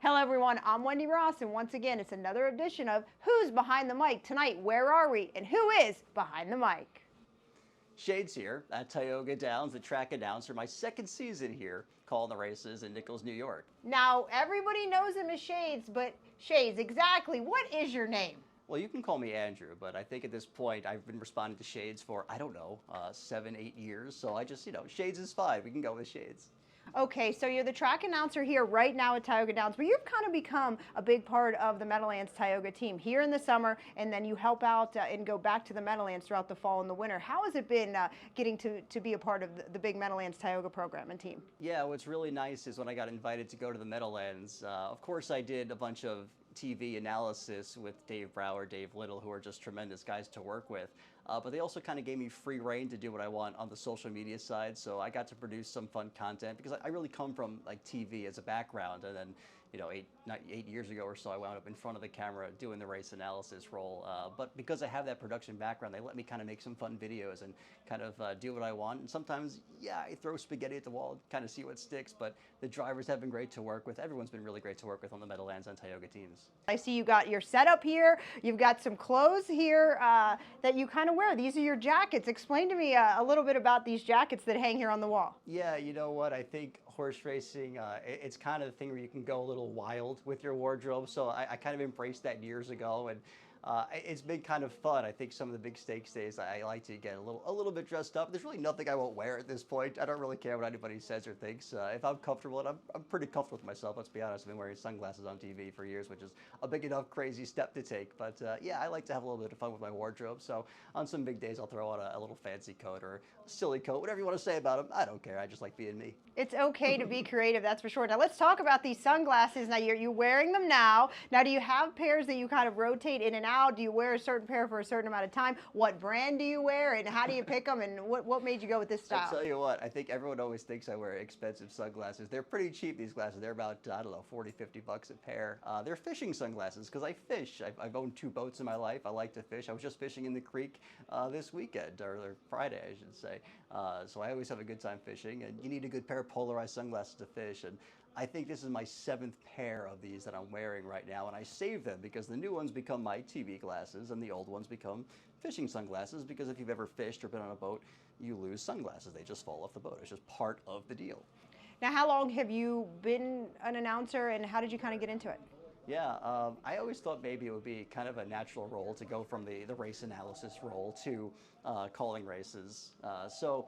Hello everyone, I'm Wendy Ross, and once again it's another edition of Who's Behind the Mic? Tonight, where are we and who is behind the mic? Shades here at Tioga Downs, the track announcer, my second season here calling the races in Nichols, New York. Now, everybody knows him as Shades, but Shades, exactly what is your name? Well, you can call me Andrew, but I think at this point I've been responding to Shades for, I don't know, 7, 8 years. So I just, Shades is fine. We can go with Shades. Okay, so you're the track announcer here right now at Tioga Downs, but you've kind of become a big part of the Meadowlands Tioga team here in the summer, and then you help out and go back to the Meadowlands throughout the fall and the winter. How has it been getting to be a part of the big Meadowlands Tioga program and team? Yeah, what's really nice is when I got invited to go to the Meadowlands, of course I did a bunch of TV analysis with Dave Brower, Dave Little, who are just tremendous guys to work with. But they also kind of gave me free reign to do what I want on the social media side. So I got to produce some fun content because I really come from like TV as a background. And then, 8 years ago or so, I wound up in front of the camera doing the race analysis role. But because I have that production background, they let me kind of make some fun videos and kind of do what I want. And sometimes, yeah, I throw spaghetti at the wall and kind of see what sticks. But the drivers have been great to work with. Everyone's been really great to work with on the Meadowlands and Tioga teams. I see you got your setup here. You've got some clothes here that you kind of wear. These are your jackets. Explain to me a little bit about these jackets that hang here on the wall. Yeah, you know what? I think horse racing, it's kind of the thing where you can go a little wild with your wardrobe. So I kind of embraced that years ago, and it's been kind of fun. I think some of the big stakes days, I like to get a little bit dressed up. There's really nothing I won't wear at this point. I don't really care what anybody says or thinks. If I'm comfortable, and I'm pretty comfortable with myself, let's be honest. I've been wearing sunglasses on TV for years, which is a big enough crazy step to take. But yeah, I like to have a little bit of fun with my wardrobe. So on some big days, I'll throw on a little fancy coat or a silly coat, whatever you want to say about them. I don't care. I just like being me. It's okay to be creative, that's for sure. Now let's talk about these sunglasses. Now you're wearing them now. Now do you have pairs that you kind of rotate in and out? Do you wear a certain pair for a certain amount of time? What brand do you wear and how do you pick them, and what made you go with this style? I'll tell you what, I think everyone always thinks I wear expensive sunglasses. They're pretty cheap, these glasses. They're about, I don't know, 40, 50 bucks a pair. They're fishing sunglasses because I fish. I've owned 2 boats in my life. I like to fish. I was just fishing in the creek this weekend, or Friday, I should say. So I always have a good time fishing, and you need a good pair of polarized sunglasses to fish. And I think this is my 7th pair of these that I'm wearing right now, and I save them because the new ones become my TV glasses and the old ones become fishing sunglasses, because if you've ever fished or been on a boat, you lose sunglasses. They just fall off the boat. It's just part of the deal. Now how long have you been an announcer and how did you kind of get into it? Yeah, I always thought maybe it would be kind of a natural role to go from the race analysis role to calling races. So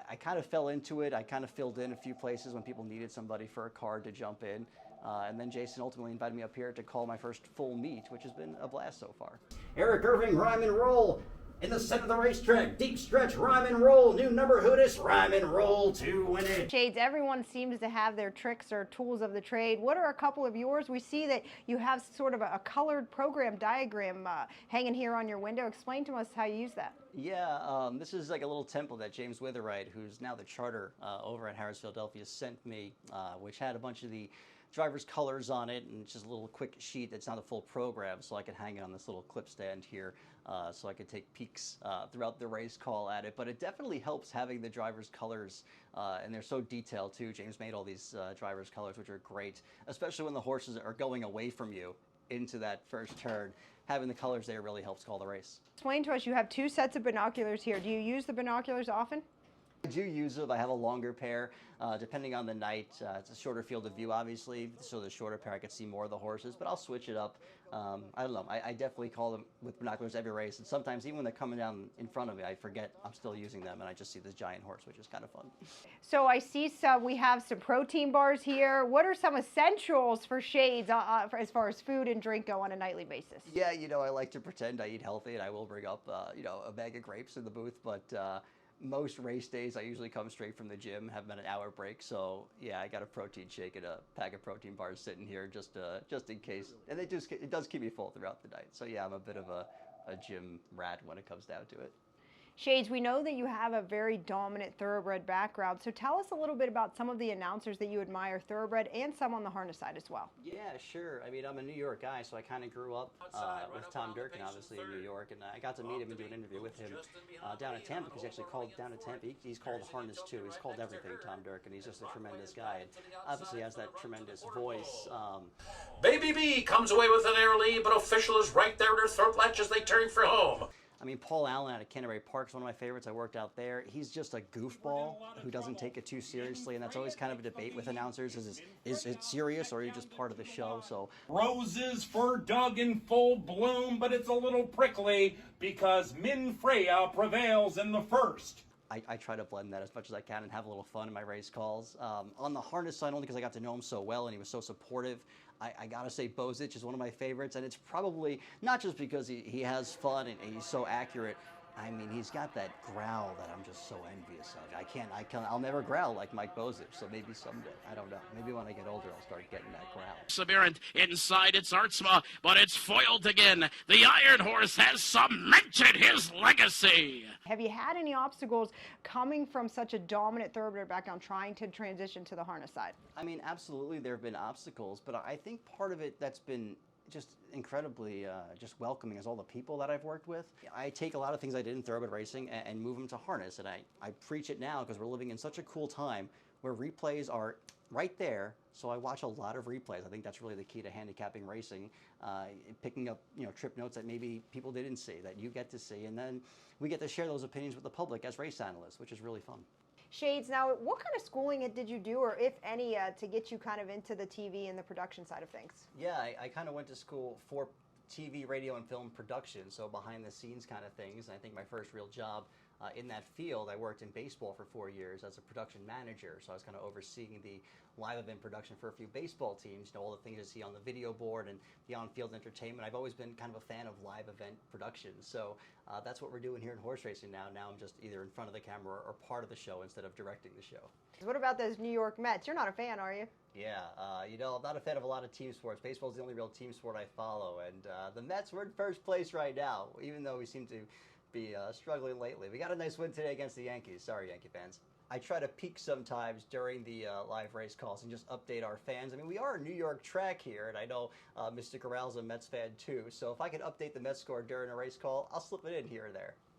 I kind of fell into it. I kind of filled in a few places when people needed somebody for a card to jump in. And then Jason ultimately invited me up here to call my first full meet, which has been a blast so far. Eric Irving, rhyme and roll. In the center of the racetrack, deep stretch, rhyme and roll. New number Hoodis, rhyme and roll to win it. Shades, everyone seems to have their tricks or tools of the trade. What are a couple of yours? We see that you have sort of a colored program diagram hanging here on your window. Explain to us how you use that. Yeah, this is like a little template that James Witherite, who's now the charter over at Harris Philadelphia, sent me, which had a bunch of the driver's colors on it, and it's just a little quick sheet that's not a full program, so I could hang it on this little clip stand here, so I could take peeks throughout the race call at it. But it definitely helps having the driver's colors, and they're so detailed too. James made all these driver's colors, which are great, especially when the horses are going away from you into that first turn. Having the colors there really helps call the race. Explain to us, you have 2 sets of binoculars here. Do you use the binoculars often? I do use them. I have a longer pair, depending on the night. It's a shorter field of view, obviously, so the shorter pair I could see more of the horses, but I'll switch it up. I don't know. I definitely call them with binoculars every race, and sometimes even when they're coming down in front of me, I forget I'm still using them, and I just see this giant horse, which is kind of fun. So I see we have some protein bars here. What are some essentials for Shades as far as food and drink go on a nightly basis? Yeah, I like to pretend I eat healthy, and I will bring up, a bag of grapes in the booth, but most race days, I usually come straight from the gym, have about an hour break. So yeah, I got a protein shake and a pack of protein bars sitting here just in case. And it does keep me full throughout the night. So yeah, I'm a bit of a gym rat when it comes down to it. Shades, we know that you have a very dominant thoroughbred background, so tell us a little bit about some of the announcers that you admire, thoroughbred and some on the harness side as well. Yeah, sure. I mean, I'm a New York guy, so I kind of grew up with Tom Durkin, obviously, in New York, and I got to meet him and do an interview with him down in Tampa, because he actually called down in Tampa. He's called harness too. He's called everything, Tom Durkin. He's just a tremendous guy, and obviously has that tremendous voice. Baby B comes away with an air lead, but official is right there at her throat latch as they turn for home. I mean, Paul Allen out of Canterbury Park is one of my favorites. I worked out there. He's just a goofball who doesn't take it too seriously, and that's always kind of a debate with announcers. Is it serious, or are you just part of the show? So Roses for Doug in full bloom, but it's a little prickly because Min Freya prevails in the first. I try to blend that as much as I can and have a little fun in my race calls. On the harness side, only because I got to know him so well and he was so supportive, I gotta say Bozich is one of my favorites, and it's probably not just because he has fun and he's so accurate. I mean, he's got that growl that I'm just so envious of. I'll never growl like Mike Bozich, so maybe someday. I don't know. Maybe when I get older, I'll start getting that growl. Severant inside its Artsma, but it's foiled again. The Iron Horse has cemented his legacy. Have you had any obstacles coming from such a dominant thoroughbred background trying to transition to the harness side? I mean, absolutely there have been obstacles, but I think part of it that's been just incredibly just welcoming is all the people that I've worked with. I take a lot of things I did in thoroughbred racing and move them to harness, and I preach it now because we're living in such a cool time where replays are right there, so I watch a lot of replays. I think that's really the key to handicapping racing, picking up trip notes that maybe people didn't see, that you get to see, and then we get to share those opinions with the public as race analysts, which is really fun. Shades, now what kind of schooling did you do, or if any, to get you kind of into the TV and the production side of things? Yeah, I kind of went to school for TV, radio, and film production, so behind the scenes kind of things. And I think my first real job in that field, I worked in baseball for 4 years as a production manager, so I was kind of overseeing the live event production for a few baseball teams, all the things you see on the video board and the on-field entertainment. I've always been kind of a fan of live event production, so that's what we're doing here in horse racing now. Now I'm just either in front of the camera or part of the show instead of directing the show. What about those New York Mets? You're not a fan, are you? Yeah, I'm not a fan of a lot of team sports. Baseball is the only real team sport I follow, and the Mets, we're in first place right now, even though we seem to be struggling lately. We got a nice win today against the Yankees. Sorry, Yankee fans. I try to peek sometimes during the live race calls and just update our fans. I mean, we are a New York track here, and I know Mr. Corral's a Mets fan too, so if I can update the Mets score during a race call, I'll slip it in here or there.